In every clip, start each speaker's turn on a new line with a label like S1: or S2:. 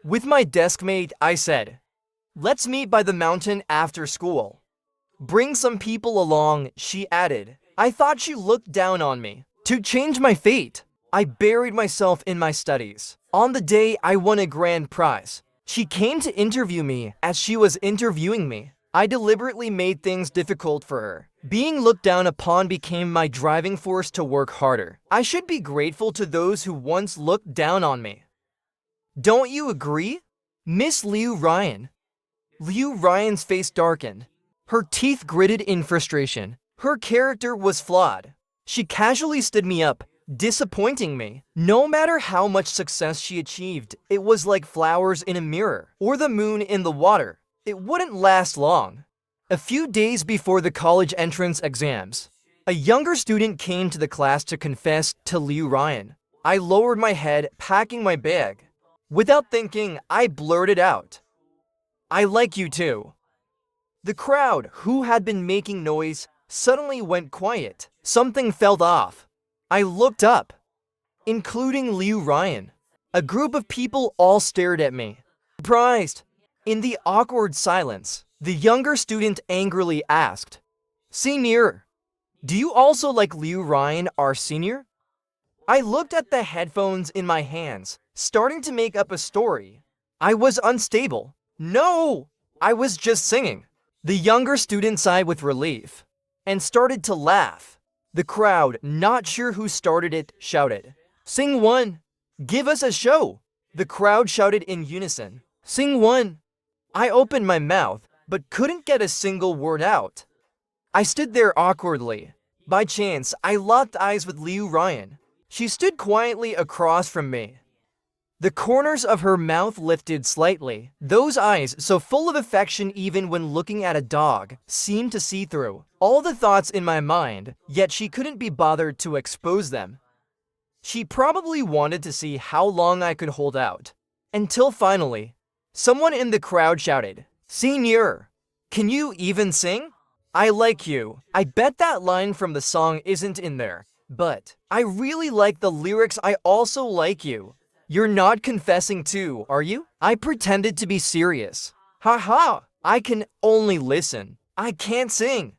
S1: With my deskmate, I said, "Let's meet by the mountain after school." "Bring some people along," she added. I thought she looked down on me. To change my fate, I buried myself in my studies. On the day I won a grand prize, she came to interview me as she was interviewing me. I deliberately made things difficult for her. Being looked down upon became my driving force to work harder. I should be grateful to those who once looked down on me. Don't you agree? Miss Liu Ryan. Liu Ryan's face darkened. Her teeth gritted in frustration. Her character was flawed. She casually stood me up, disappointing me. No matter how much success she achieved, it was like flowers in a mirror, or the moon in the water. It wouldn't last long. A few days before the college entrance exams, a younger student came to the class to confess to Liu Ryan. I lowered my head, packing my bag. Without thinking, I blurted out, "I like you too." The crowd, who had been making noise, suddenly went quiet. Something felt off. I looked up, including Liu Ryan. A group of people all stared at me, surprised. In the awkward silence, the younger student angrily asked, "Senior, do you also like Liu Ryan, our senior?" I looked at the headphones in my hands, starting to make up a story. I was unstable. "No, I was just singing." The younger student sighed with relief and started to laugh. The crowd, not sure who started it, shouted, "Sing one! Give us a show!" The crowd shouted in unison, "Sing one!" I opened my mouth, but couldn't get a single word out. I stood there awkwardly. By chance, I locked eyes with Liu Ryan. She stood quietly across from me. The corners of her mouth lifted slightly. Those eyes, so full of affection even when looking at a dog, seemed to see through all the thoughts in my mind, yet she couldn't be bothered to expose them. She probably wanted to see how long I could hold out. Until finally, someone in the crowd shouted, "Senior, can you even sing? I like you." I bet that line from the song isn't in there, but I really like the lyrics. "I also like you." You're not confessing too, are you? I pretended to be serious. Haha, I can only listen. I can't sing.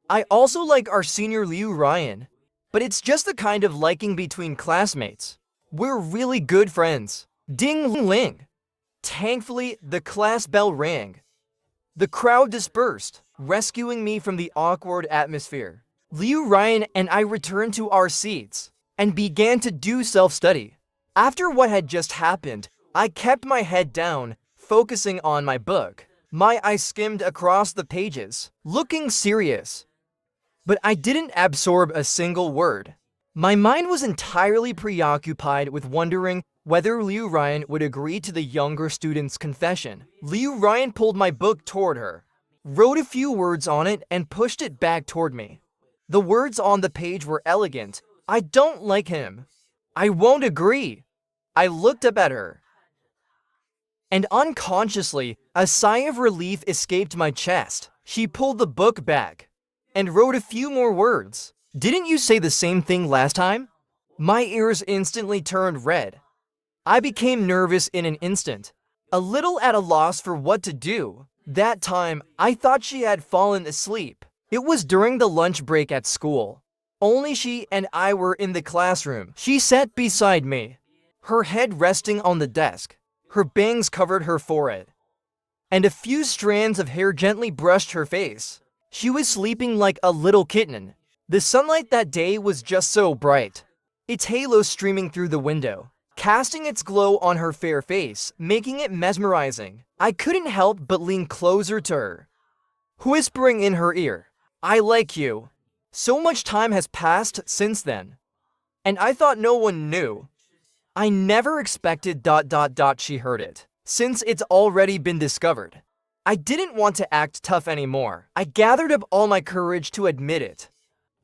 S1: I also like our senior Liu Ryan, but it's just the kind of liking between classmates. We're really good friends. Ding ling. Thankfully, the class bell rang. The crowd dispersed, rescuing me from the awkward atmosphere. Liu Ryan and I returned to our seats and began to do self-study. After what had just happened, I kept my head down, focusing on my book. My eyes skimmed across the pages, looking serious. But I didn't absorb a single word. My mind was entirely preoccupied with wondering whether Liu Ryan would agree to the younger student's confession. Liu Ryan pulled my book toward her, wrote a few words on it, and pushed it back toward me. The words on the page were elegant. "I don't like him. I won't agree." I looked up at her, and unconsciously, a sigh of relief escaped my chest. She pulled the book back and wrote a few more words. "Didn't you say the same thing last time?" My ears instantly turned red. I became nervous in an instant, a little at a loss for what to do. That time, I thought she had fallen asleep. It was during the lunch break at school. Only she and I were in the classroom. She sat beside me, her head resting on the desk. Her bangs covered her forehead, and a few strands of hair gently brushed her face. She was sleeping like a little kitten. The sunlight that day was just so bright, its halo streaming through the window, casting its glow on her fair face, making it mesmerizing. I couldn't help but lean closer to her, whispering in her ear, "I like you." So much time has passed since then, and I thought no one knew. I never expected ... she heard it, since it's already been discovered. I didn't want to act tough anymore. I gathered up all my courage to admit it.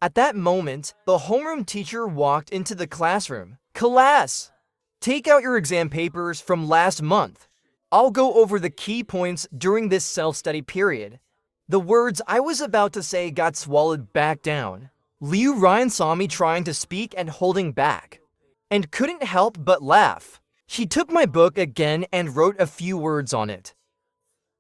S1: At that moment, the homeroom teacher walked into the classroom. "Class, take out your exam papers from last month. I'll go over the key points during this self-study period." The words I was about to say got swallowed back down. Liu Ryan saw me trying to speak and holding back, and couldn't help but laugh. She took my book again and wrote a few words on it.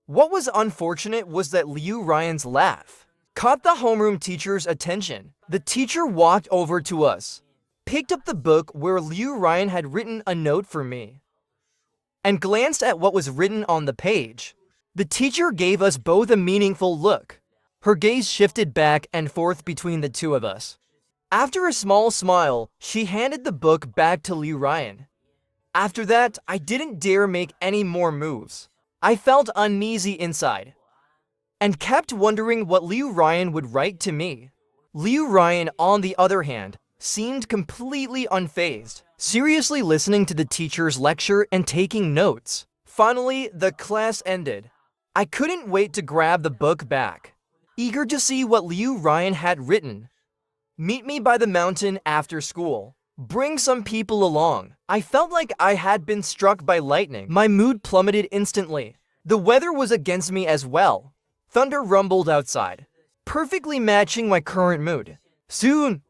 S1: What was unfortunate was that Ruyan's laugh caught the homeroom teacher's attention. The teacher walked over to us, picked up the book where Ruyan had written a note for me, and glanced at what was written on the page. The teacher gave us both a meaningful look. Her gaze shifted back and forth between the two of us. After a small smile, she handed the book back to Ruyan. After that, I didn't dare make any more moves. I felt uneasy inside and kept wondering what Ruyan would write to me. Ruyan, on the other hand, seemed completely unfazed, seriously listening to the teacher's lecture and taking notes. Finally, the class ended. I couldn't wait to grab the book back, eager to see what Ruyan had written. Meet me by the mountain after school. Bring some people along. I felt like I had been struck by lightning. My mood plummeted instantly. The weather was against me as well. Thunder rumbled outside, perfectly matching my current mood. Soon,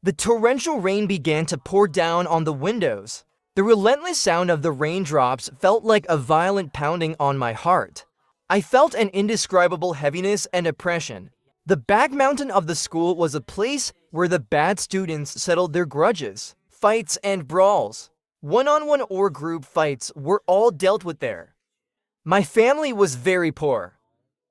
S1: the torrential rain began to pour down on the windows. The relentless sound of the raindrops felt like a violent pounding on my heart. I felt an indescribable heaviness and oppression. The back mountain of the school was a place where the bad students settled their grudges, fights, and brawls. One-on-one or group fights were all dealt with there. My family was very poor.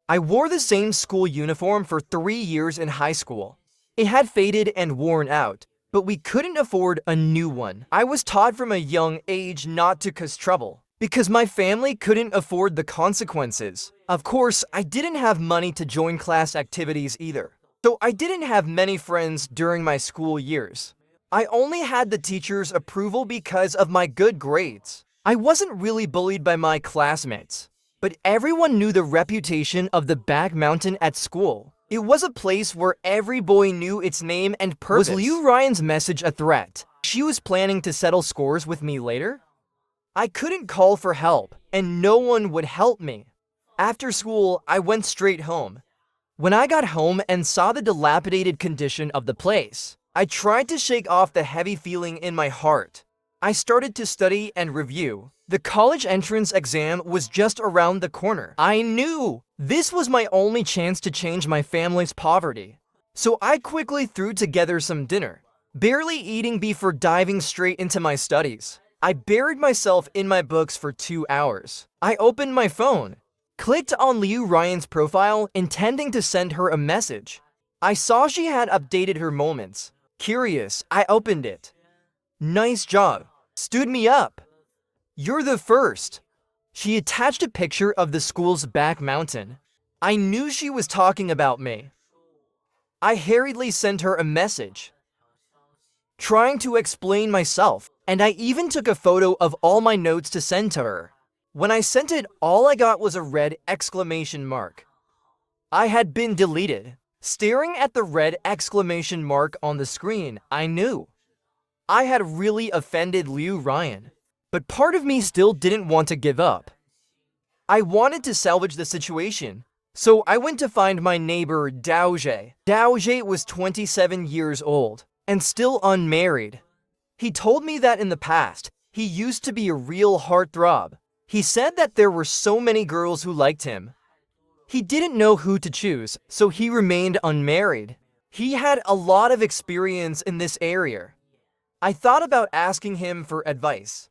S1: I wore the same school uniform for 3 years in high school. It had faded and worn out, but we couldn't afford a new one. I was taught from a young age not to cause trouble, because my family couldn't afford the consequences. Of course, I didn't have money to join class activities either, so I didn't have many friends during my school years. I only had the teacher's approval because of my good grades. I wasn't really bullied by my classmates, but everyone knew the reputation of the back mountain at school. It was a place where every boy knew its name and purpose. Was Ruyan's message a threat? She was planning to settle scores with me later? I couldn't call for help, and no one would help me. After school, I went straight home. When I got home and saw the dilapidated condition of the place, I tried to shake off the heavy feeling in my heart. I started to study and review. The college entrance exam was just around the corner. I knew this was my only chance to change my family's poverty. So I quickly threw together some dinner, barely eating before diving straight into my studies. I buried myself in my books for 2 hours. I opened my phone, clicked on Ruyan's profile, intending to send her a message. I saw she had updated her moments. Curious, I opened it. Nice job. Stood me up. You're the first. She attached a picture of the school's back mountain. I knew she was talking about me. I hurriedly sent her a message, trying to explain myself, and I even took a photo of all my notes to send to her. When I sent it, all I got was a red exclamation mark. I had been deleted. Staring at the red exclamation mark on the screen, I knew I had really offended Ruyan. But part of me still didn't want to give up. I wanted to salvage the situation, so I went to find my neighbor Zhang. Zhang was 27 years old and still unmarried. He told me that in the past, he used to be a real heartthrob. He said that there were so many girls who liked him. He didn't know who to choose, so he remained unmarried. He had a lot of experience in this area. I thought about asking him for advice.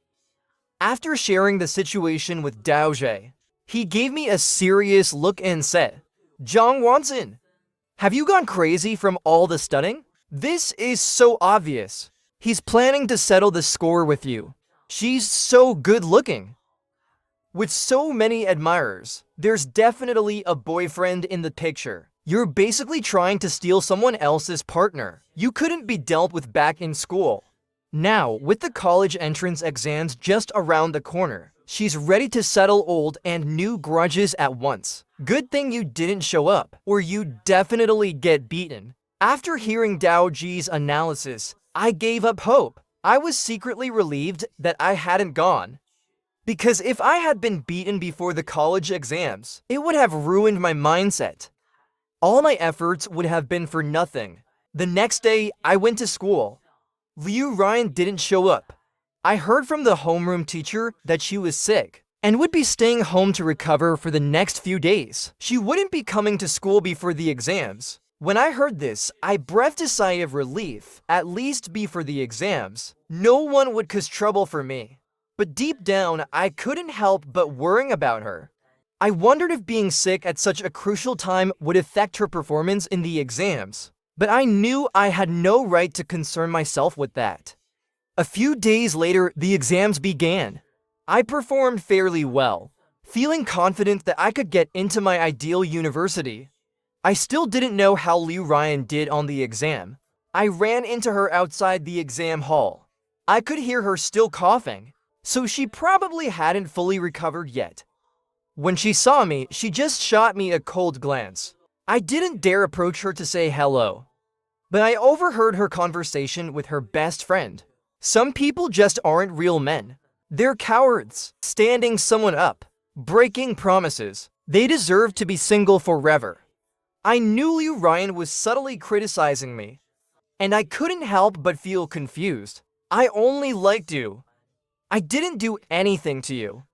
S1: After sharing the situation with Zhang, he gave me a serious look and said, "Zhang Wansen, have you gone crazy from all the studying? This is so obvious. He's planning to settle the score with you. She's so good looking. With so many admirers, there's definitely a boyfriend in the picture. You're basically trying to steal someone else's partner. You couldn't be dealt with back in school. Now, with the college entrance exams just around the corner, she's ready to settle old and new grudges at once. Good thing you didn't show up, or you'd definitely get beaten." After hearing Zhang's analysis, I gave up hope. I was secretly relieved that I hadn't gone, because if I had been beaten before the college exams, it would have ruined my mindset. All my efforts would have been for nothing. The next day, I went to school. Ruyan didn't show up. I heard from the homeroom teacher that she was sick and would be staying home to recover for the next few days. She wouldn't be coming to school before the exams. When I heard this, I breathed a sigh of relief, at least before the exams. No one would cause trouble for me. But deep down, I couldn't help but worrying about her. I wondered if being sick at such a crucial time would affect her performance in the exams. But I knew I had no right to concern myself with that. A few days later, the exams began. I performed fairly well, feeling confident that I could get into my ideal university. I still didn't know how Ruyan did on the exam. I ran into her outside the exam hall. I could hear her still coughing, so she probably hadn't fully recovered yet. When she saw me, she just shot me a cold glance. I didn't dare approach her to say hello. But I overheard her conversation with her best friend. Some people just aren't real men. They're cowards, standing someone up, breaking promises. They deserve to be single forever. I knew Ruyan was subtly criticizing me, and I couldn't help but feel confused. I only liked you. I didn't do anything to you.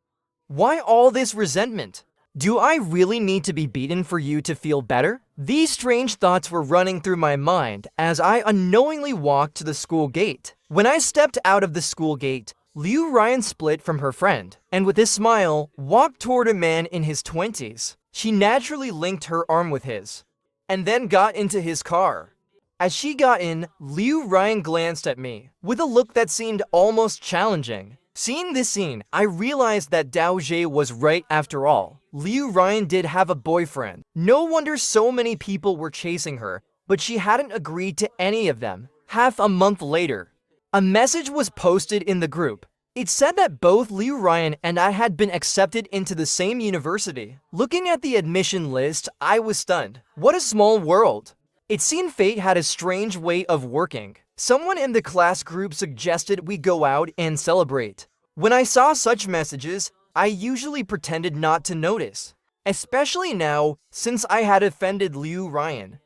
S1: Why all this resentment? Do I really need to be beaten for you to feel better? These strange thoughts were running through my mind as I unknowingly walked to the school gate. When I stepped out of the school gate, Ruyan split from her friend, and with a smile, walked toward a man in his 20s. She naturally linked her arm with his, and then got into his car. As she got in, Ruyan glanced at me, with a look that seemed almost challenging. Seeing this scene, I realized that Dao Jie was right after all. Ruyan did have a boyfriend. No wonder so many people were chasing her, but she hadn't agreed to any of them. Half a month later, a message was posted in the group. It said that both Ruyan and I had been accepted into the same university. Looking at the admission list, I was stunned. What a small world. It seemed fate had a strange way of working. Someone in the class group suggested we go out and celebrate. When I saw such messages, I usually pretended not to notice. Especially now, since I had offended Ruyan.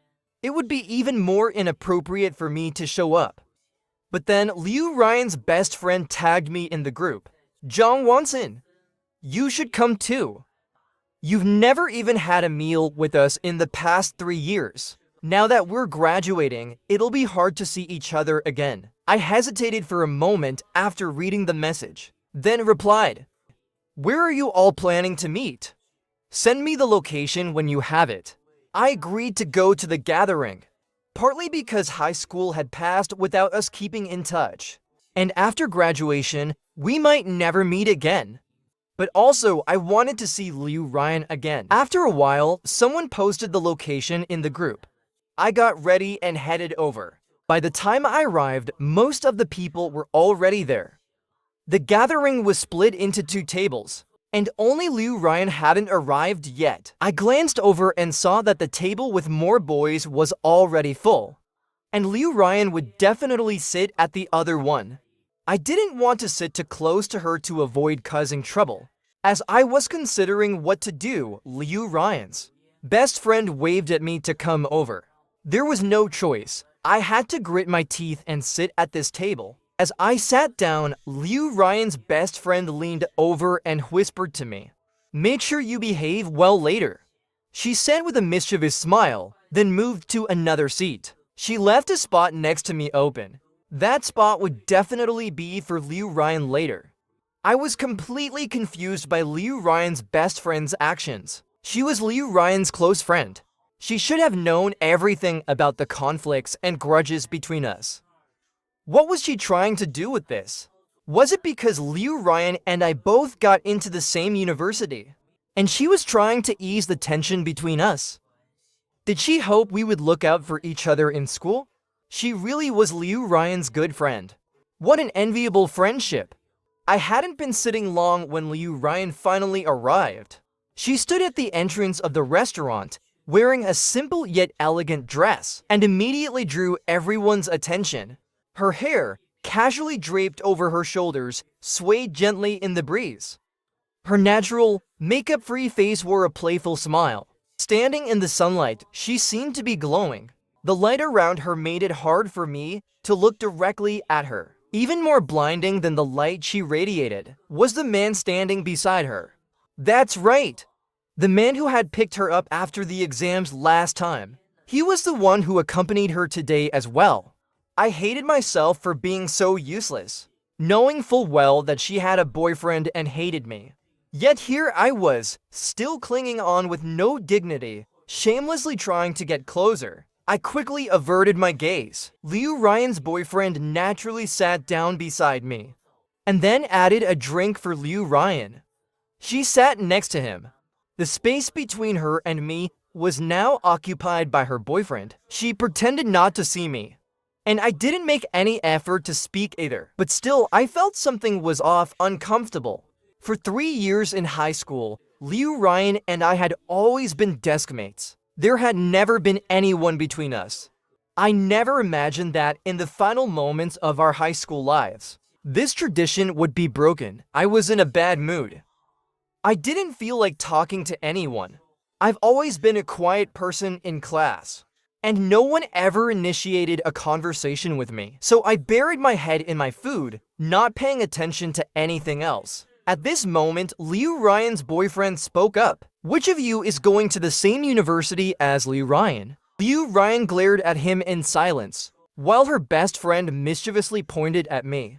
S1: It would be even more inappropriate for me to show up. But then Ruyan's best friend tagged me in the group. Zhang Wansen, you should come too. You've never even had a meal with us in the past 3 years. Now that we're graduating, it'll be hard to see each other again. I hesitated for a moment after reading the message, then replied, "Where are you all planning to meet? Send me the location when you have it." I agreed to go to the gathering, partly because high school had passed without us keeping in touch, and after graduation, we might never meet again. But also, I wanted to see Ruyan again. After a while, someone posted the location in the group. I got ready and headed over. By the time I arrived, most of the people were already there. The gathering was split into 2 tables, and only Ruyan hadn't arrived yet. I glanced over and saw that the table with more boys was already full, and Ruyan would definitely sit at the other one. I didn't want to sit too close to her to avoid causing trouble. As I was considering what to do, Ruyan's best friend waved at me to come over. There was no choice. I had to grit my teeth and sit at this table. As I sat down, Ruyan's best friend leaned over and whispered to me, "Make sure you behave well later," she said with a mischievous smile, then moved to another seat. She left a spot next to me open. That spot would definitely be for Ruyan later. I was completely confused by Ruyan's best friend's actions. She was Ruyan's close friend. She should have known everything about the conflicts and grudges between us. What was she trying to do with this? Was it because Ruyan and I both got into the same university, and she was trying to ease the tension between us? Did she hope we would look out for each other in school? She really was Ruyan's good friend. What an enviable friendship. I hadn't been sitting long when Ruyan finally arrived. She stood at the entrance of the restaurant, wearing a simple yet elegant dress, and immediately drew everyone's attention. Her hair, casually draped over her shoulders, swayed gently in the breeze. Her natural, makeup-free face wore a playful smile. Standing in the sunlight, she seemed to be glowing. The light around her made it hard for me to look directly at her. Even more blinding than the light she radiated was the man standing beside her. That's right, the man who had picked her up after the exams last time. He was the one who accompanied her today as well. I hated myself for being so useless, knowing full well that she had a boyfriend and hated me. Yet here I was, still clinging on with no dignity, shamelessly trying to get closer. I quickly averted my gaze. Ruyan's boyfriend naturally sat down beside me, and then added a drink for Ruyan. She sat next to him. The space between her and me was now occupied by her boyfriend. She pretended not to see me, and I didn't make any effort to speak either. But still, I felt something was off, uncomfortable. For 3 years in high school, Ruyan and I had always been desk mates. There had never been anyone between us. I never imagined that in the final moments of our high school lives, this tradition would be broken. I was in a bad mood. I didn't feel like talking to anyone. I've always been a quiet person in class, and no one ever initiated a conversation with me. So I buried my head in my food, not paying attention to anything else. At this moment, Ruyan's boyfriend spoke up. Which of you is going to the same university as Ruyan? Ruyan glared at him in silence, while her best friend mischievously pointed at me.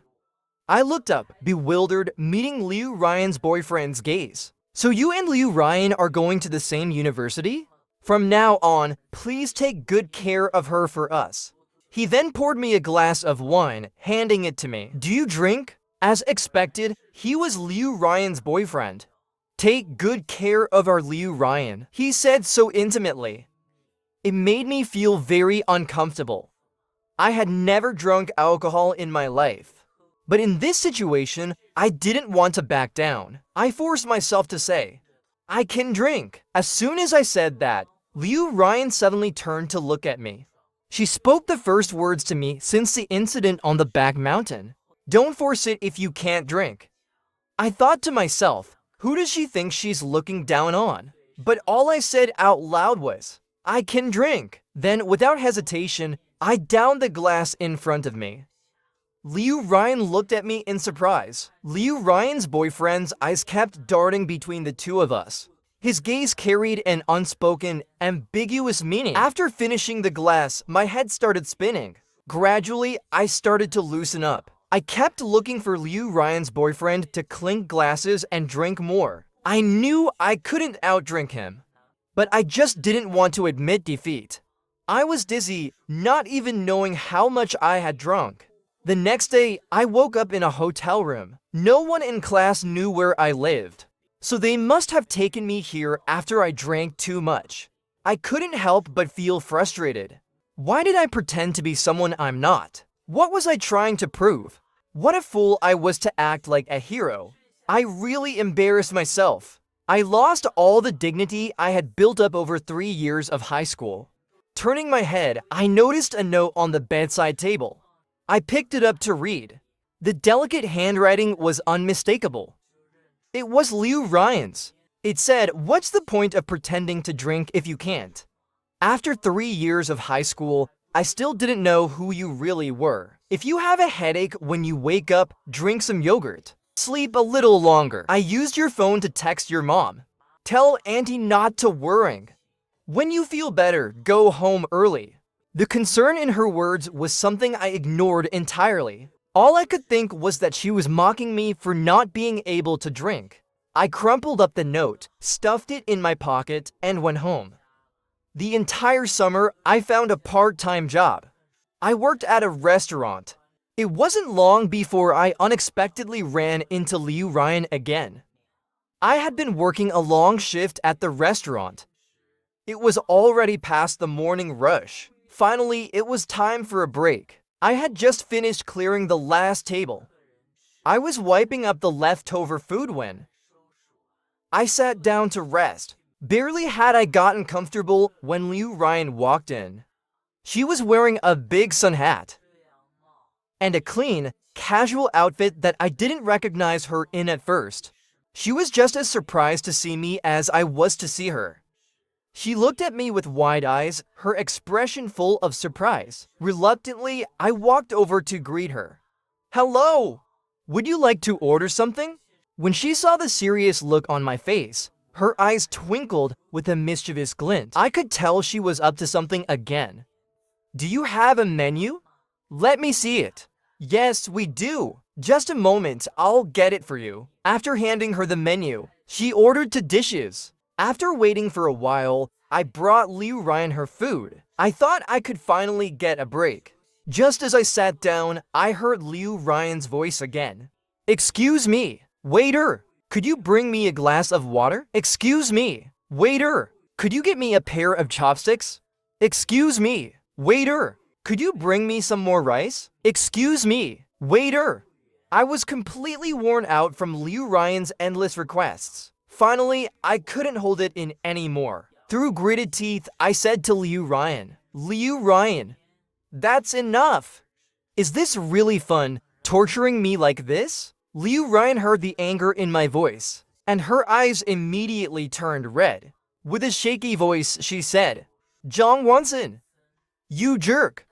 S1: I looked up, bewildered, meeting Ruyan's boyfriend's gaze. So you and Ruyan are going to the same university? From now on, please take good care of her for us. He then poured me a glass of wine, handing it to me. Do you drink? As expected, he was Ruyan's boyfriend. Take good care of our Ruyan, he said so intimately. It made me feel very uncomfortable. I had never drunk alcohol in my life, but in this situation, I didn't want to back down. I forced myself to say, I can drink. As soon as I said that, Ruyan suddenly turned to look at me. She spoke the first words to me since the incident on the back mountain. Don't force it if you can't drink. I thought to myself, who does she think she's looking down on? But all I said out loud was, I can drink. Then, without hesitation, I downed the glass in front of me. Ruyan looked at me in surprise. Ruyan's boyfriend's eyes kept darting between the two of us. His gaze carried an unspoken, ambiguous meaning. After finishing the glass, my head started spinning. Gradually, I started to loosen up. I kept looking for Ruyan's boyfriend to clink glasses and drink more. I knew I couldn't outdrink him, but I just didn't want to admit defeat. I was dizzy, not even knowing how much I had drunk. The next day, I woke up in a hotel room. No one in class knew where I lived, so they must have taken me here after I drank too much. I couldn't help but feel frustrated. Why did I pretend to be someone I'm not? What was I trying to prove? What a fool I was to act like a hero. I really embarrassed myself. I lost all the dignity I had built up over 3 years of high school. Turning my head, I noticed a note on the bedside table. I picked it up to read. The delicate handwriting was unmistakable. It was Ruyan's. It said, what's the point of pretending to drink if you can't? After 3 years of high school, I still didn't know who you really were. If you have a headache when you wake up, drink some yogurt. Sleep a little longer. I used your phone to text your mom. Tell auntie not to worry. When you feel better, go home early. The concern in her words was something I ignored entirely. All I could think was that she was mocking me for not being able to drink. I crumpled up the note, stuffed it in my pocket, and went home. The entire summer, I found a part-time job. I worked at a restaurant. It wasn't long before I unexpectedly ran into Ruyan again. I had been working a long shift at the restaurant. It was already past the morning rush. Finally, it was time for a break. I had just finished clearing the last table. I was wiping up the leftover food when I sat down to rest. Barely had I gotten comfortable when Ruyan walked in. She was wearing a big sun hat and a clean, casual outfit that I didn't recognize her in at first. She was just as surprised to see me as I was to see her. She looked at me with wide eyes, her expression full of surprise. Reluctantly, I walked over to greet her. Hello! Would you like to order something? When she saw the serious look on my face, her eyes twinkled with a mischievous glint. I could tell she was up to something again. Do you have a menu? Let me see it. Yes, we do. Just a moment, I'll get it for you. After handing her the menu, she ordered 2 dishes. After waiting for a while, I brought Ruyan her food. I thought I could finally get a break. Just as I sat down, I heard Ruyan's voice again. Excuse me, waiter, could you bring me a glass of water? Excuse me, waiter, could you get me a pair of chopsticks? Excuse me, waiter, could you bring me some more rice? Excuse me, waiter. I was completely worn out from Ruyan's endless requests. Finally, I couldn't hold it in anymore. Through gritted teeth, I said to Ruyan, that's enough. Is this really fun, torturing me like this? Ruyan heard the anger in my voice, and her eyes immediately turned red. With a shaky voice, she said, Zhang Wansen, you jerk.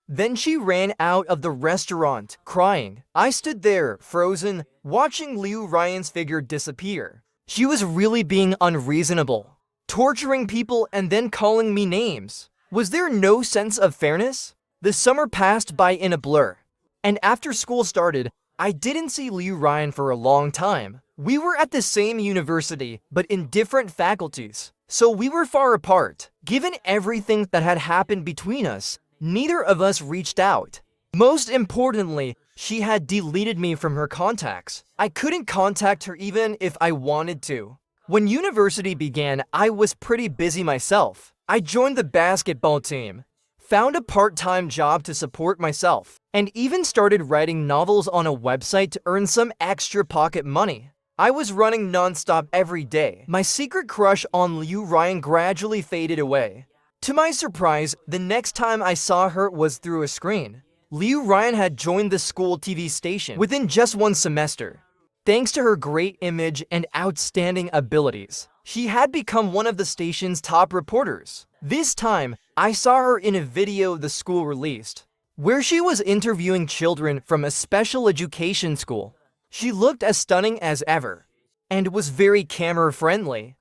S1: Then she ran out of the restaurant, crying. I stood there, frozen, watching Ruyan's figure disappear. She was really being unreasonable, torturing people and then calling me names. Was there no sense of fairness? The summer passed by in a blur, and after school started, I didn't see Ruyan for a long time. We were at the same university, but in different faculties, so we were far apart. Given everything that had happened between us, neither of us reached out. Most importantly, she had deleted me from her contacts. I couldn't contact her even if I wanted to. When university began, I was pretty busy myself. I joined the basketball team, found a part-time job to support myself, and even started writing novels on a website to earn some extra pocket money. I was running non-stop every day. My secret crush on Ruyan gradually faded away. To my surprise, the next time I saw her was through a screen. Ruyan had joined the school TV station within just 1 semester. Thanks to her great image and outstanding abilities, she had become one of the station's top reporters. This time, I saw her in a video the school released, where she was interviewing children from a special education school. She looked as stunning as ever, and was very camera-friendly.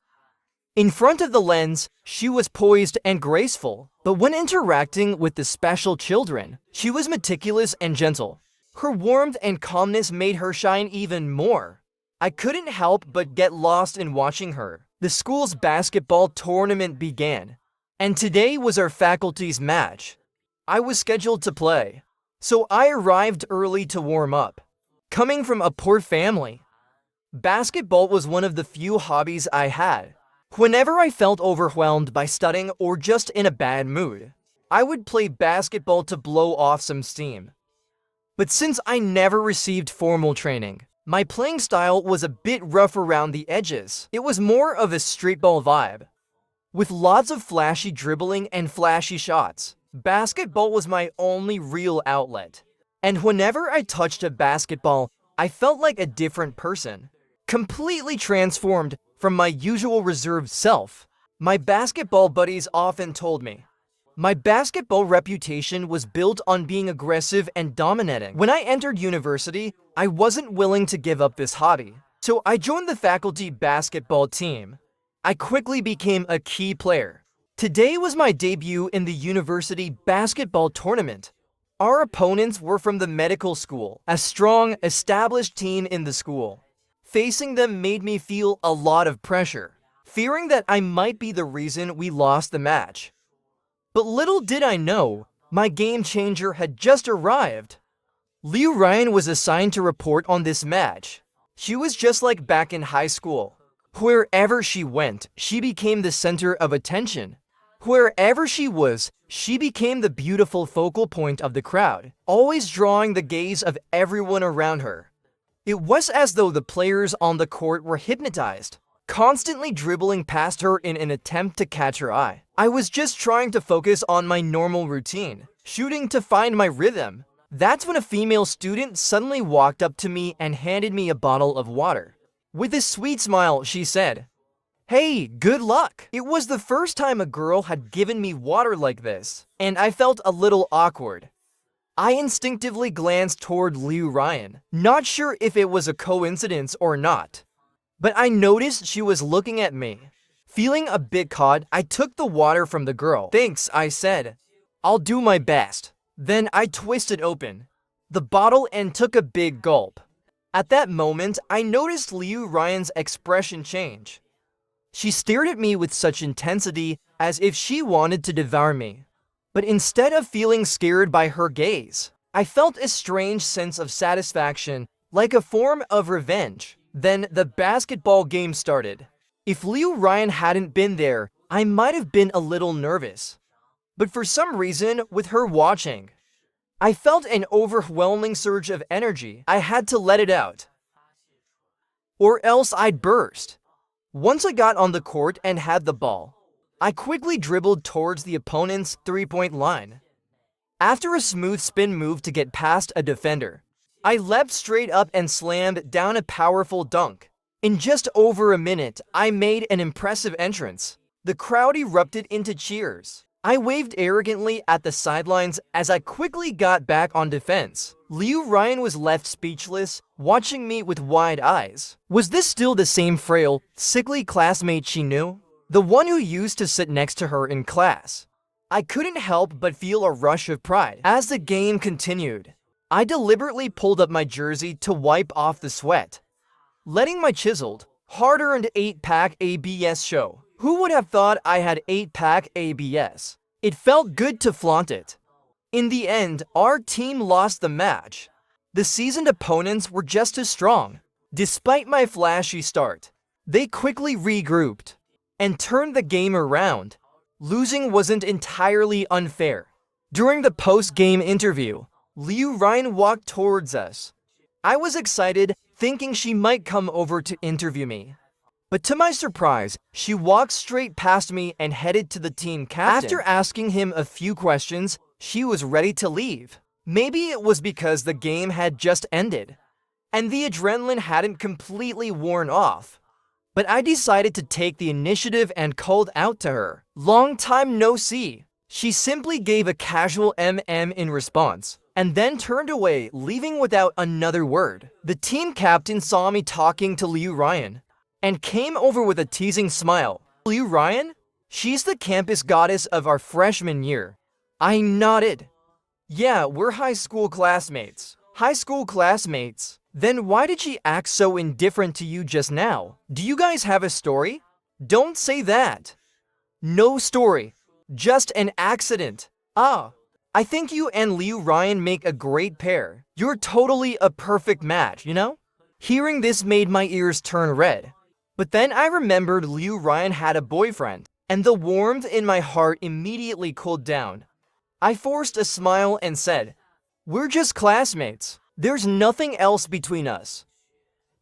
S1: In front of the lens, she was poised and graceful, but when interacting with the special children, she was meticulous and gentle. Her warmth and calmness made her shine even more. I couldn't help but get lost in watching her. The school's basketball tournament began, and today was our faculty's match. I was scheduled to play, so I arrived early to warm up. Coming from a poor family, basketball was one of the few hobbies I had. Whenever I felt overwhelmed by studying or just in a bad mood, I would play basketball to blow off some steam. But since I never received formal training, my playing style was a bit rough around the edges. It was more of a streetball vibe, with lots of flashy dribbling and flashy shots. Basketball was my only real outlet, and whenever I touched a basketball, I felt like a different person, completely transformed from my usual reserved self. My basketball buddies often told me, my basketball reputation was built on being aggressive and dominating. When I entered university, I wasn't willing to give up this hobby, so I joined the faculty basketball team. I quickly became a key player. Today was my debut in the university basketball tournament. Our opponents were from the medical school, a strong, established team in the school. Facing them made me feel a lot of pressure, fearing that I might be the reason we lost the match. But little did I know, my game changer had just arrived. Ruyan was assigned to report on this match. She was just like back in high school. Wherever she went, she became the center of attention. Wherever she was, she became the beautiful focal point of the crowd, always drawing the gaze of everyone around her. It was as though the players on the court were hypnotized, constantly dribbling past her in an attempt to catch her eye. I was just trying to focus on my normal routine, shooting to find my rhythm. That's when a female student suddenly walked up to me and handed me a bottle of water. With a sweet smile, she said, "Hey, good luck." It was the first time a girl had given me water like this, and I felt a little awkward. I instinctively glanced toward Liu Ryan, not sure if it was a coincidence or not. But I noticed she was looking at me. Feeling a bit caught, I took the water from the girl. "Thanks," I said. "I'll do my best." Then I twisted open the bottle and took a big gulp. At that moment, I noticed Liu Ryan's expression change. She stared at me with such intensity as if she wanted to devour me. But instead of feeling scared by her gaze, I felt a strange sense of satisfaction, like a form of revenge. Then the basketball game started. If Liu Ryan hadn't been there, I might have been a little nervous. But for some reason, with her watching, I felt an overwhelming surge of energy. I had to let it out, or else I'd burst. Once I got on the court and had the ball, I quickly dribbled towards the opponent's three-point line. After a smooth spin move to get past a defender, I leapt straight up and slammed down a powerful dunk. In just over a minute, I made an impressive entrance. The crowd erupted into cheers. I waved arrogantly at the sidelines as I quickly got back on defense. Liu Ryan was left speechless, watching me with wide eyes. Was this still the same frail, sickly classmate she knew? The one who used to sit next to her in class? I couldn't help but feel a rush of pride. As the game continued, I deliberately pulled up my jersey to wipe off the sweat, letting my chiseled, hard-earned 8-pack ABS show. Who would have thought I had 8-pack ABS? It felt good to flaunt it. In the end, our team lost the match. The seasoned opponents were just as strong. Despite my flashy start, they quickly regrouped and turned the game around. Losing wasn't entirely unfair. During the post-game interview, Liu Ryan walked towards us. I was excited, thinking she might come over to interview me. But to my surprise, she walked straight past me and headed to the team captain. After asking him a few questions, she was ready to leave. Maybe it was because the game had just ended, and the adrenaline hadn't completely worn off. But I decided to take the initiative and called out to her. "Long time no see." She simply gave a casual in response, and then turned away, leaving without another word. The team captain saw me talking to Liu Ryan and came over with a teasing smile. "Liu Ryan? She's the campus goddess of our freshman year." I nodded. "Yeah, we're high school classmates." "High school classmates? Then why did she act so indifferent to you just now? Do you guys have a story?" "Don't say that." "No story. Just an accident." "Ah, I think you and Liu Ryan make a great pair. You're totally a perfect match, you know?" Hearing this made my ears turn red. But then I remembered Liu Ryan had a boyfriend, and the warmth in my heart immediately cooled down. I forced a smile and said, "We're just classmates. There's nothing else between us.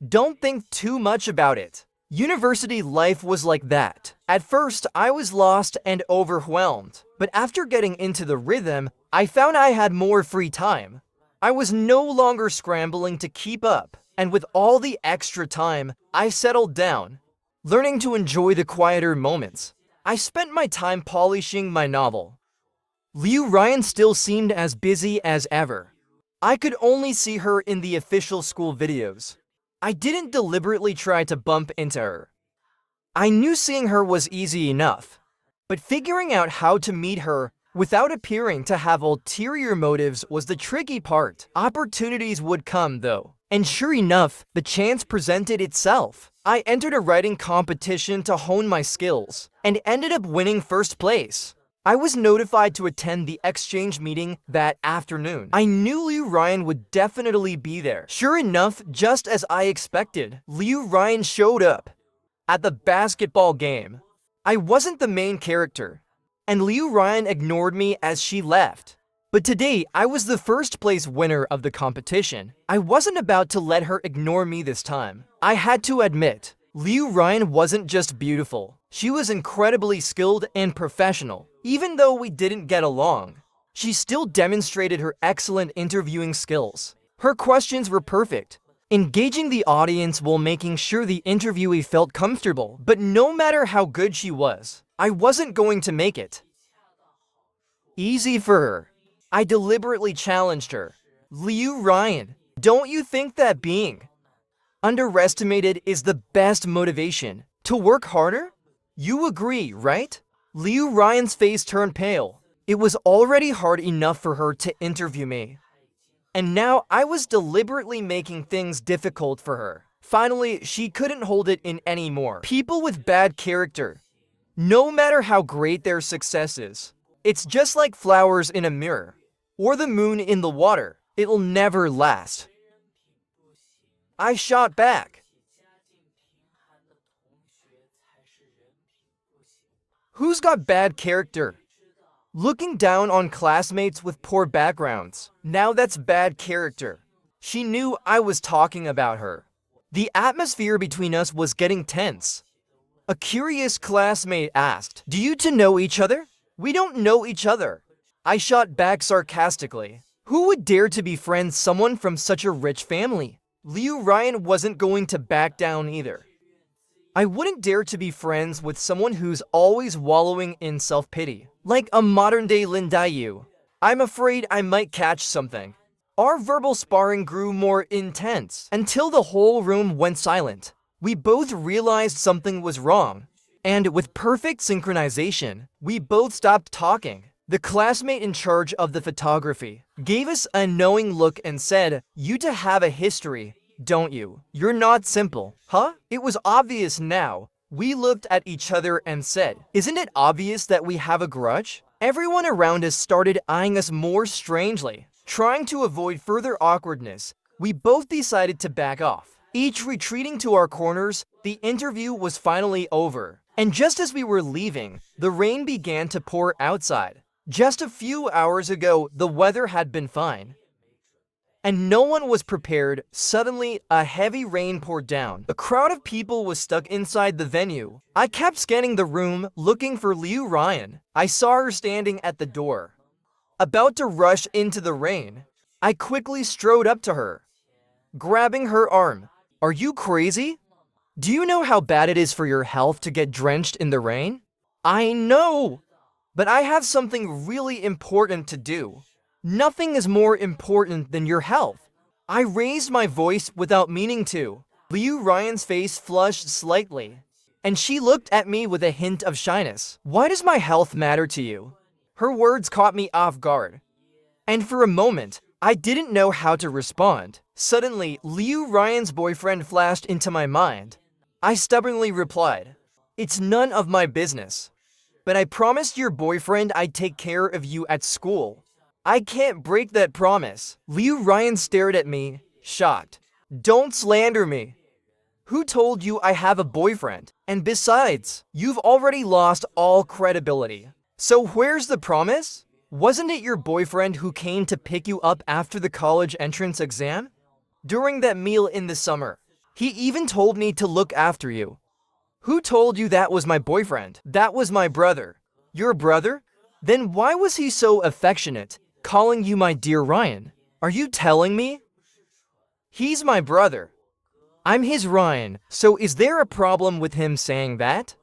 S1: Don't think too much about it." University life was like that. At first, I was lost and overwhelmed. But after getting into the rhythm, I found I had more free time. I was no longer scrambling to keep up. And with all the extra time, I settled down, learning to enjoy the quieter moments. I spent my time polishing my novel. Liu Ryan still seemed as busy as ever. I could only see her in the official school videos. I didn't deliberately try to bump into her. I knew seeing her was easy enough, but figuring out how to meet her without appearing to have ulterior motives was the tricky part. Opportunities would come, though. And sure enough, the chance presented itself. I entered a writing competition to hone my skills, and ended up winning first place. I was notified to attend the exchange meeting that afternoon. I knew Liu Ryan would definitely be there. Sure enough, just as I expected, Liu Ryan showed up at the basketball game. I wasn't the main character, and Liu Ryan ignored me as she left. But today, I was the first place winner of the competition. I wasn't about to let her ignore me this time. I had to admit, Liu Ryan wasn't just beautiful. She was incredibly skilled and professional. Even though we didn't get along, she still demonstrated her excellent interviewing skills. Her questions were perfect, engaging the audience while making sure the interviewee felt comfortable. But no matter how good she was, I wasn't going to make it easy for her. I deliberately challenged her. Liu Ryan, don't you think that being underestimated is the best motivation to work harder? You agree, right? Liu Ryan's face turned pale. It was already hard enough for her to interview me, and now I was deliberately making things difficult for her. Finally, she couldn't hold it in anymore. People with bad character, no matter how great their success is, it's just like flowers in a mirror, or the moon in the water. It'll never last. I shot back. Who's got bad character? Looking down on classmates with poor backgrounds. Now that's bad character. She knew I was talking about her. The atmosphere between us was getting tense. A curious classmate asked, "Do you two know each other?" "We don't know each other." I shot back sarcastically. Who would dare to befriend someone from such a rich family? Liu Ryan wasn't going to back down either. I wouldn't dare to be friends with someone who's always wallowing in self-pity, like a modern-day Lin Daiyu. I'm afraid I might catch something. Our verbal sparring grew more intense until the whole room went silent. We both realized something was wrong, and with perfect synchronization, we both stopped talking. The classmate in charge of the photography gave us a knowing look and said, "You two have a history, don't you? You're not simple, huh?" It was obvious now. We looked at each other and said, "Isn't it obvious that we have a grudge?" Everyone around us started eyeing us more strangely. Trying to avoid further awkwardness, we both decided to back off. Each retreating to our corners, the interview was finally over. And just as we were leaving, the rain began to pour outside. Just a few hours ago, the weather had been fine, and no one was prepared. Suddenly, a heavy rain poured down. A crowd of people was stuck inside the venue. I kept scanning the room, looking for Liu Ryan. I saw her standing at the door, about to rush into the rain. I quickly strode up to her, grabbing her arm. "Are you crazy? Do you know how bad it is for your health to get drenched in the rain?" "I know, but I have something really important to do." "Nothing is more important than your health." I raised my voice without meaning to. Liu Ryan's face flushed slightly, and she looked at me with a hint of shyness. "Why does my health matter to you?" Her words caught me off guard, and for a moment, I didn't know how to respond. Suddenly, Liu Ryan's boyfriend flashed into my mind. I stubbornly replied, "It's none of my business, but I promised your boyfriend I'd take care of you at school. I can't break that promise." Liu Ryan stared at me, shocked. "Don't slander me. Who told you I have a boyfriend? And besides, you've already lost all credibility. So where's the promise? Wasn't it your boyfriend who came to pick you up after the college entrance exam? During that meal in the summer, he even told me to look after you." "Who told you that was my boyfriend?" "That was my brother." "Your brother? Then why was he so affectionate, calling you my dear Ryan?" "Are you telling me?" "He's my brother. I'm his Ryan, so is there a problem with him saying that?"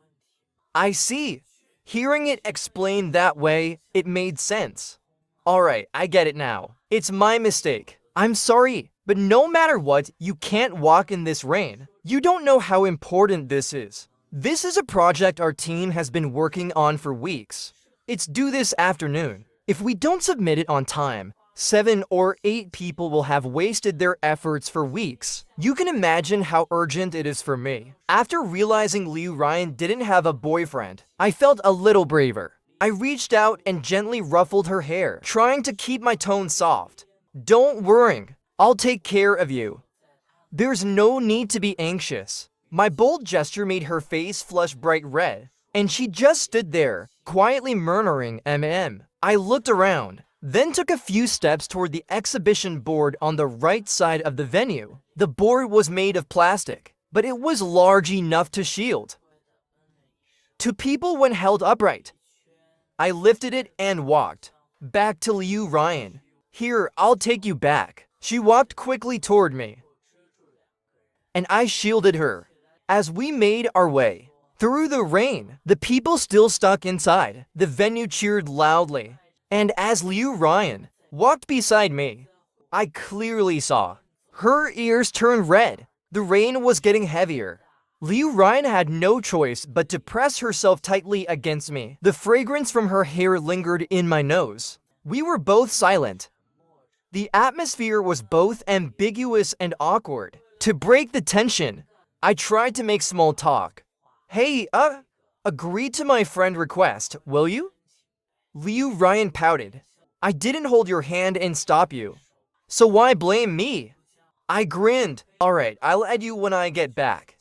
S1: "I see." Hearing it explained that way, it made sense. "Alright, I get it now. It's my mistake. I'm sorry, but no matter what, you can't walk in this rain. You don't know how important this is. This is a project our team has been working on for weeks. It's due this afternoon. If we don't submit it on time, 7 or 8 people will have wasted their efforts for weeks. You can imagine how urgent it is for me." After realizing Liu Ryan didn't have a boyfriend, I felt a little braver. I reached out and gently ruffled her hair, trying to keep my tone soft. "Don't worry, I'll take care of you. There's no need to be anxious." My bold gesture made her face flush bright red, and she just stood there, quietly murmuring mm. I looked around, then took a few steps toward the exhibition board on the right side of the venue. The board was made of plastic, but it was large enough to shield two people when held upright. I lifted it and walked back to Liu Ryan. "Here, I'll take you back." She walked quickly toward me, and I shielded her. As we made our way through the rain, the people still stuck inside. The venue cheered loudly, and as Liu Ryan walked beside me. I clearly saw her ears turn red. The rain was getting heavier. Ruyan had no choice but to press herself tightly against me. The fragrance from her hair lingered in my nose. We were both silent. The atmosphere was both ambiguous and awkward. To break the tension, I tried to make small talk. Hey, agree to my friend request, will you? Ruyan pouted. I didn't hold your hand and stop you. So why blame me? I grinned. Alright, I'll add you when I get back.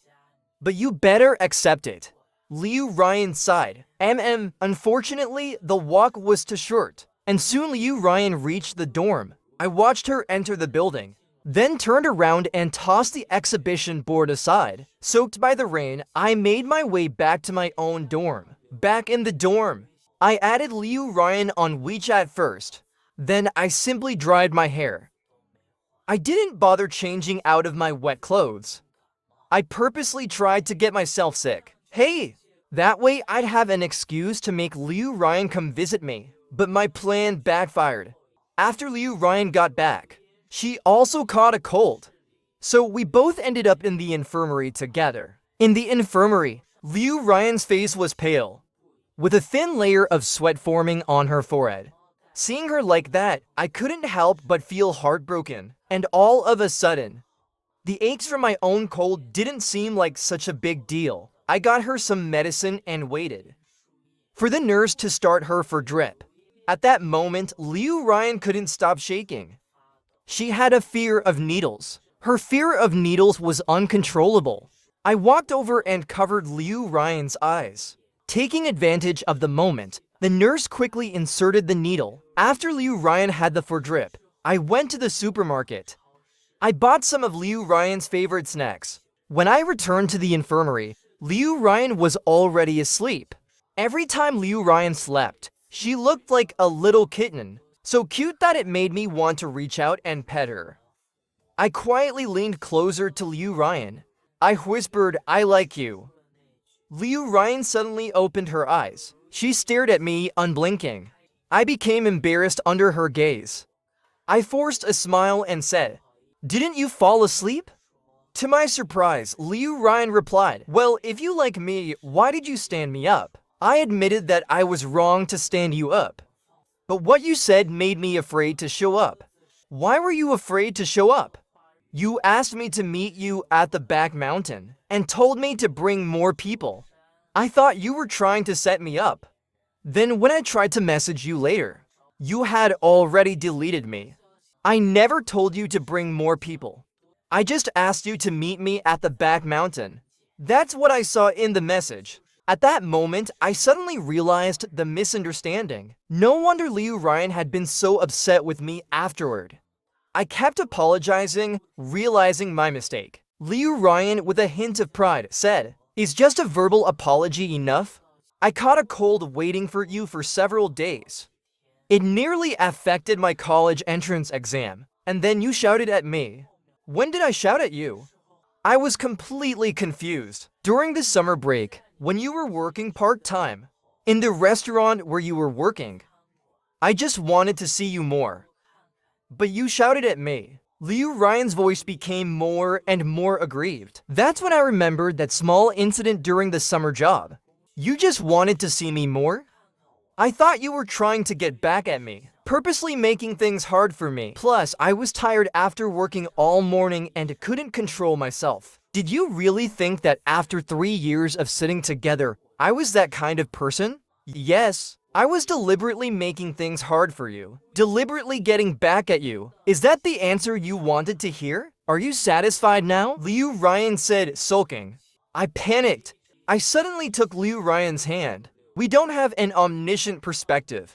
S1: But you better accept it. Ruyan sighed. Unfortunately, the walk was too short, and soon Ruyan reached the dorm. I watched her enter the building, then turned around and tossed the exhibition board aside. Soaked by the rain, I made my way back to my own dorm. Back in the dorm, I added Ruyan on WeChat first. Then I simply dried my hair. I didn't bother changing out of my wet clothes. I purposely tried to get myself sick. Hey! That way I'd have an excuse to make Ruyan come visit me. But my plan backfired. After Ruyan got back, she also caught a cold. So we both ended up in the infirmary together. In the infirmary, Ruyan's face was pale, with a thin layer of sweat forming on her forehead. Seeing her like that, I couldn't help but feel heartbroken. And all of a sudden, the aches from my own cold didn't seem like such a big deal. I got her some medicine and waited for the nurse to start her for drip. At that moment, Ruyan couldn't stop shaking. She had a fear of needles. Her fear of needles was uncontrollable. I walked over and covered Ruyan's eyes. Taking advantage of the moment, the nurse quickly inserted the needle. After Ruyan had the for drip, I went to the supermarket. I bought some of Ruyan's favorite snacks. When I returned to the infirmary, Ruyan was already asleep. Every time Ruyan slept, she looked like a little kitten, so cute that it made me want to reach out and pet her. I quietly leaned closer to Ruyan. I whispered, "I like you." Ruyan suddenly opened her eyes. She stared at me, unblinking. I became embarrassed under her gaze. I forced a smile and said, "Didn't you fall asleep?" To my surprise, Ruyan replied, "Well, if you like me, why did you stand me up?" I admitted that I was wrong to stand you up. But what you said made me afraid to show up. Why were you afraid to show up? You asked me to meet you at the back mountain and told me to bring more people. I thought you were trying to set me up. Then when I tried to message you later, you had already deleted me. I never told you to bring more people. I just asked you to meet me at the back mountain. That's what I saw in the message. At that moment, I suddenly realized the misunderstanding. No wonder Ruyan had been so upset with me afterward. I kept apologizing, realizing my mistake. Ruyan, with a hint of pride, said, "Is just a verbal apology enough? I caught a cold waiting for you for several days. It nearly affected my college entrance exam, and then you shouted at me." When did I shout at you? I was completely confused. During the summer break, when you were working part-time, in the restaurant where you were working. I just wanted to see you more. But you shouted at me. Ruyan's voice became more and more aggrieved. That's when I remembered that small incident during the summer job. You just wanted to see me more? I thought you were trying to get back at me, purposely making things hard for me. Plus, I was tired after working all morning and couldn't control myself. Did you really think that after 3 years of sitting together, I was that kind of person? Yes, I was deliberately making things hard for you, deliberately getting back at you. Is that the answer you wanted to hear? Are you satisfied now? Ruyan said, sulking. I panicked. I suddenly took Ruyan's hand. We don't have an omniscient perspective,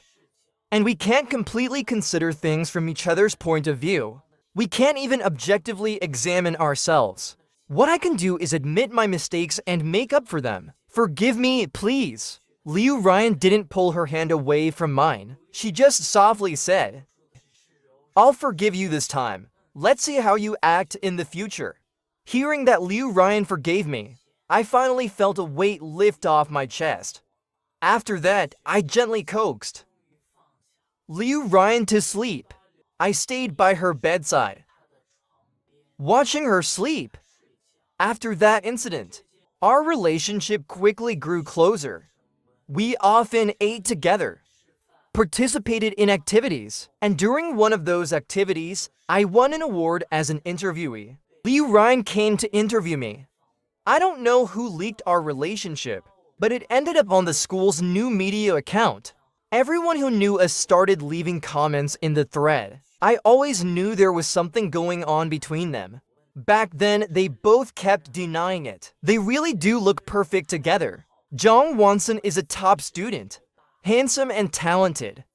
S1: and we can't completely consider things from each other's point of view. We can't even objectively examine ourselves. What I can do is admit my mistakes and make up for them. Forgive me, please. Ruyan didn't pull her hand away from mine. She just softly said, "I'll forgive you this time. Let's see how you act in the future." Hearing that Ruyan forgave me, I finally felt a weight lift off my chest. After that, I gently coaxed Ruyan to sleep. I stayed by her bedside, watching her sleep. After that incident, our relationship quickly grew closer. We often ate together, participated in activities, and during one of those activities, I won an award as an interviewee. Ruyan came to interview me. I don't know who leaked our relationship, but it ended up on the school's new media account. Everyone who knew us started leaving comments in the thread. I always knew there was something going on between them. Back then, they both kept denying it. They really do look perfect together. Zhang Wansen is a top student, handsome and talented.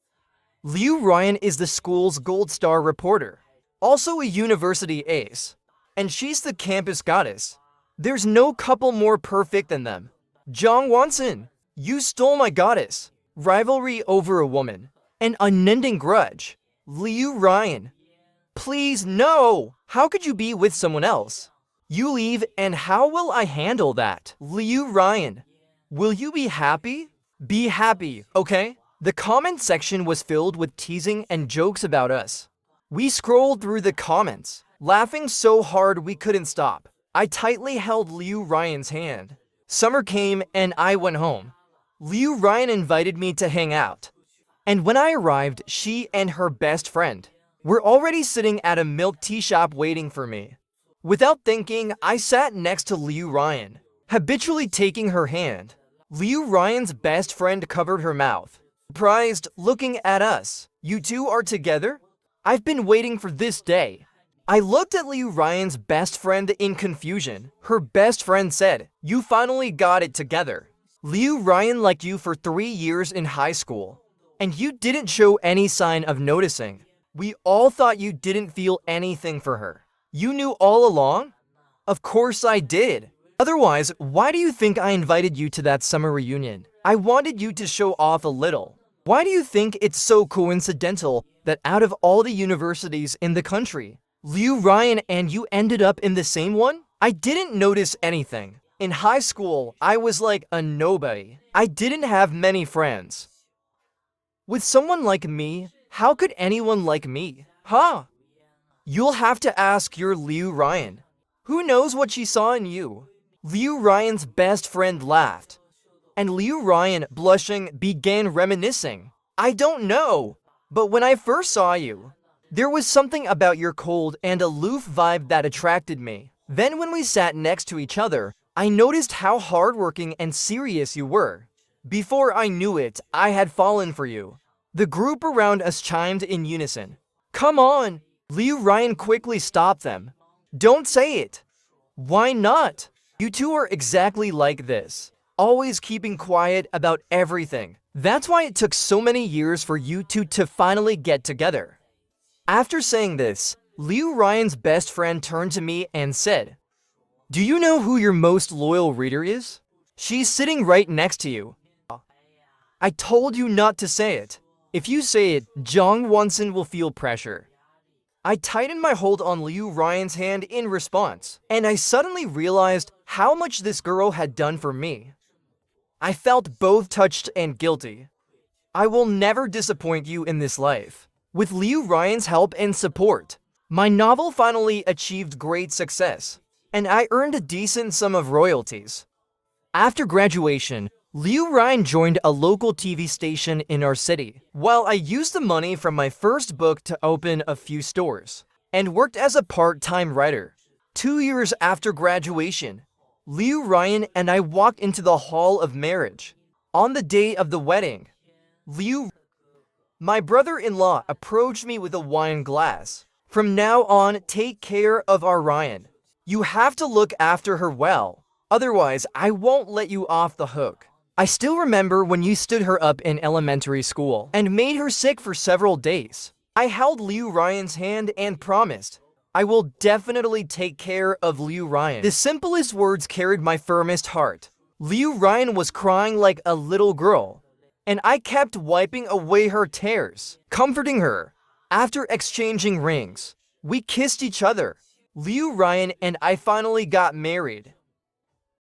S1: Ruyan is the school's gold star reporter, also a university ace. And she's the campus goddess. There's no couple more perfect than them. Zhang Wansen, you stole my goddess. Rivalry over a woman. An unending grudge. Ruyan, please no! How could you be with someone else? You leave, and how will I handle that? Ruyan, will you be happy? Be happy, okay? The comment section was filled with teasing and jokes about us. We scrolled through the comments, laughing so hard we couldn't stop. I tightly held Ruyan's hand. Summer came and I went home. Ruyan invited me to hang out. And when I arrived, she and her best friend were already sitting at a milk tea shop waiting for me. Without thinking, I sat next to Ruyan, habitually taking her hand. Ruyan's best friend covered her mouth, surprised, looking at us. You two are together? I've been waiting for this day. I looked at Ruyan's best friend in confusion. Her best friend said, you finally got it together. Ruyan liked you for 3 years in high school, and you didn't show any sign of noticing. We all thought you didn't feel anything for her. You knew all along? Of course I did. Otherwise, why do you think I invited you to that summer reunion? I wanted you to show off a little. Why do you think it's so coincidental that out of all the universities in the country, Ruyan and you ended up in the same one? I didn't notice anything. In high school, I was like a nobody. I didn't have many friends. With someone like me, how could anyone like me? Huh? You'll have to ask your Ruyan. Who knows what she saw in you? Ruyan's best friend laughed, and Ruyan, blushing, began reminiscing. I don't know, but when I first saw you, there was something about your cold and aloof vibe that attracted me. Then when we sat next to each other, I noticed how hardworking and serious you were. Before I knew it, I had fallen for you. The group around us chimed in unison. Come on! Ruyan quickly stopped them. Don't say it. Why not? You two are exactly like this, always keeping quiet about everything. That's why it took so many years for you two to finally get together. After saying this, Ruyan's best friend turned to me and said, do you know who your most loyal reader is? She's sitting right next to you. I told you not to say it. If you say it, Zhang Wansen will feel pressure. I tightened my hold on Ruyan's hand in response, and I suddenly realized how much this girl had done for me. I felt both touched and guilty. I will never disappoint you in this life. With Ruyan's help and support, my novel finally achieved great success, and I earned a decent sum of royalties. After graduation, Ruyan joined a local TV station in our city, while I used the money from my first book to open a few stores, and worked as a part-time writer. 2 years after graduation, Ruyan and I walked into the hall of marriage. On the day of the wedding, my brother-in-law approached me with a wine glass. From now on, take care of our Ruyan. You have to look after her well, otherwise I won't let you off the hook. I still remember when you stood her up in elementary school and made her sick for several days. I held Ruyan's hand and promised, I will definitely take care of Ruyan. The simplest words carried my firmest heart. Ruyan was crying like a little girl, and I kept wiping away her tears, comforting her. After exchanging rings, we kissed each other. Ruyan and I finally got married.